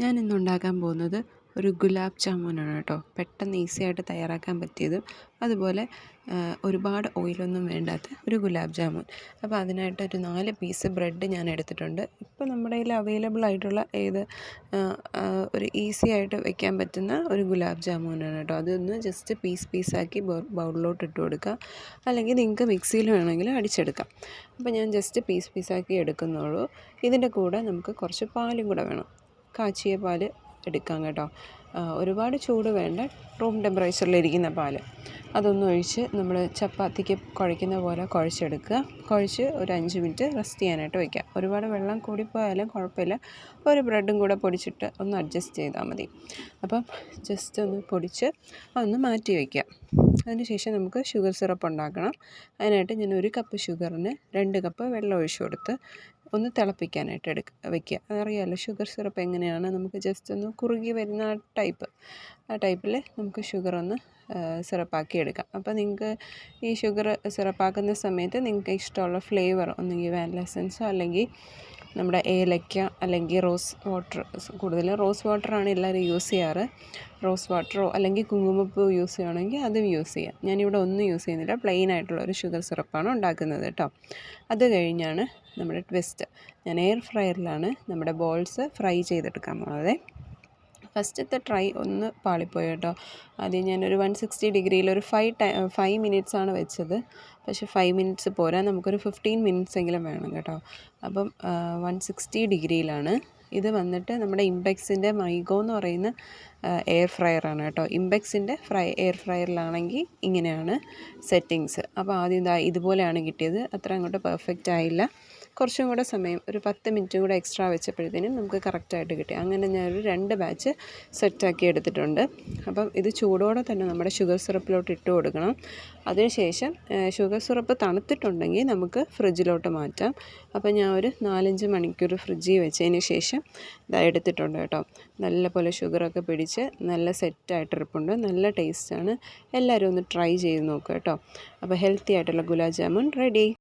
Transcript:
ഞാൻ ഇന്ന് ഉണ്ടാക്കാൻ പോകുന്നത് ഒരു ഗുലാബ് ജാമുനാണ് കേട്ടോ. പെട്ടെന്ന് ഈസി ആയിട്ട് തയ്യാറാക്കാൻ പറ്റിയതും അതുപോലെ ഒരുപാട് ഓയിലൊന്നും വേണ്ടാത്ത ഒരു ഗുലാബ് ജാമുൻ. അപ്പോൾ അതിനായിട്ട് ഒരു 4 പീസ് ബ്രെഡ് ഞാൻ എടുത്തിട്ടുണ്ട്. ഇപ്പോൾ നമ്മുടെ കയ്യിൽ അവൈലബിൾ ആയിട്ടുള്ള ഒരു ഈസി ആയിട്ട് വെക്കാൻ പറ്റുന്ന ഒരു ഗുലാബ് ജാമുനാണ് കേട്ടോ. അതൊന്ന് ജസ്റ്റ് പീസാക്കി ബൗളിലോട്ട് ഇട്ട് കൊടുക്കുക. അല്ലെങ്കിൽ നിങ്ങൾക്ക് മിക്സിയിൽ വേണമെങ്കിൽ അടിച്ചെടുക്കാം. അപ്പോൾ ഞാൻ ജസ്റ്റ് പീസാക്കി എടുക്കുന്നുള്ളൂ. ഇതിൻ്റെ കൂടെ നമുക്ക് കുറച്ച് പാലും കൂടെ വേണം. കാച്ചിയ പാൽ എടുക്കാം കേട്ടോ. ഒരുപാട് ചൂട് വേണ്ട, റൂം ടെമ്പറേച്ചറിലിരിക്കുന്ന പാൽ. അതൊന്നും ഒഴിച്ച് നമ്മൾ ചപ്പാത്തിക്ക് കുഴയ്ക്കുന്ന പോലെ കുഴച്ചെടുക്കുക. കുഴച്ച് ഒരു 5 മിനിറ്റ് റെസ്റ്റ് ചെയ്യാനായിട്ട് വയ്ക്കുക. ഒരുപാട് വെള്ളം കൂടിപ്പോയാലും കുഴപ്പമില്ല. ഒരു ബ്രെഡും കൂടെ പൊടിച്ചിട്ട് ഒന്ന് അഡ്ജസ്റ്റ് ചെയ്താൽ മതി. അപ്പം ജസ്റ്റ് ഒന്ന് പൊടിച്ച് അതൊന്ന് മാറ്റി വയ്ക്കുക. അതിനുശേഷം നമുക്ക് ഷുഗർ സിറപ്പ് ഉണ്ടാക്കണം. അതിനായിട്ട് ഞാൻ 1 കപ്പ് ഷുഗറിന് 2 കപ്പ് വെള്ളം ഒഴിച്ച് കൊടുത്ത് ഒന്ന് തിളപ്പിക്കാനായിട്ട് വയ്ക്കുക. അതറിയാമല്ലോ ഷുഗർ സിറപ്പ് എങ്ങനെയാണ്, നമുക്ക് ജസ്റ്റ് ഒന്ന് കുറുകി വരുന്ന ആ ടൈപ്പിൽ നമുക്ക് ഷുഗർ ഒന്ന് സിറപ്പാക്കി എടുക്കാം. അപ്പോൾ നിങ്ങൾക്ക് ഈ ഷുഗർ സിറപ്പാക്കുന്ന സമയത്ത് നിങ്ങൾക്ക് ഇഷ്ടമുള്ള ഫ്ലേവർ ഒന്നെങ്കിൽ വാനില എസൻസോ അല്ലെങ്കിൽ നമ്മുടെ ഏലക്ക അല്ലെങ്കിൽ റോസ് വാട്ടർ, കൂടുതലും റോസ് വാട്ടറാണ് എല്ലാവരും യൂസ് ചെയ്യാറ്. റോസ് വാട്ടറോ അല്ലെങ്കിൽ കുങ്കുമപ്പൂ യൂസ് ചെയ്യുകയാണെങ്കിൽ അതും യൂസ് ചെയ്യാം. ഞാനിവിടെ ഒന്നും യൂസ് ചെയ്യുന്നില്ല, പ്ലെയിൻ ആയിട്ടുള്ള ഒരു ഷുഗർ സിറപ്പാണ് ഉണ്ടാക്കുന്നത് കേട്ടോ. അത് കഴിഞ്ഞാണ് നമ്മുടെ ട്വിസ്റ്റ്. ഞാൻ എയർ ഫ്രയറിലാണ് നമ്മുടെ ബോൾസ് ഫ്രൈ ചെയ്തെടുക്കാൻ പോകുന്നത്. ഫസ്റ്റത്തെ ട്രൈ ഒന്ന് പാളിപ്പോയി കേട്ടോ. ആദ്യം ഞാനൊരു 160 ഡിഗ്രിയിൽ ഒരു 5 മിനിറ്റ്സാണ് വെച്ചത്. പക്ഷേ 5 മിനിറ്റ്സ് പോരാ, നമുക്കൊരു 15 മിനിറ്റ്സ് എങ്കിലും വേണം കേട്ടോ. അപ്പം 160 ഡിഗ്രിയിലാണ് ഇത് വന്നിട്ട്. നമ്മുടെ ഇംപെക്സിൻ്റെ മൈഗോ എന്ന് പറയുന്ന എയർ ഫ്രയറാണ് കേട്ടോ. ഇംപെക്സിൻ്റെ എയർ ഫ്രയറിലാണെങ്കിൽ ഇങ്ങനെയാണ് സെറ്റിങ്സ്. അപ്പോൾ ആദ്യം ഇതുപോലെയാണ് കിട്ടിയത്. അത്ര അങ്ങോട്ട് പെർഫെക്റ്റ് ആയില്ല. കുറച്ചും കൂടെ സമയം, ഒരു 10 മിനിറ്റും കൂടെ എക്സ്ട്രാ വെച്ചപ്പോഴത്തേനും നമുക്ക് കറക്റ്റായിട്ട് കിട്ടി. അങ്ങനെ ഞാനൊരു 2 ബാച്ച് സെറ്റാക്കി എടുത്തിട്ടുണ്ട്. അപ്പം ഇത് ചൂടോടെ തന്നെ നമ്മുടെ ഷുഗർ സിറപ്പിലോട്ട് ഇട്ട് കൊടുക്കണം. അതിനുശേഷം ഷുഗർ സിറപ്പ് തണുത്തിട്ടുണ്ടെങ്കിൽ നമുക്ക് ഫ്രിഡ്ജിലോട്ട് മാറ്റാം. അപ്പോൾ ഞാൻ ഒരു 4-5 മണിക്കൂർ ഫ്രിഡ്ജിൽ വെച്ചതിന് ശേഷം എടുത്തിട്ടുണ്ട് കേട്ടോ. നല്ലപോലെ ഷുഗറൊക്കെ പിടിച്ച് നല്ല സെറ്റായിട്ട് ഇരിപ്പുണ്ട്. നല്ല ടേസ്റ്റാണ്. എല്ലാവരും ഒന്ന് ട്രൈ ചെയ്ത് നോക്കുക കേട്ടോ. അപ്പോൾ ഹെൽത്തി ആയിട്ടുള്ള ഗുലാബ് ജാമുൻ റെഡി.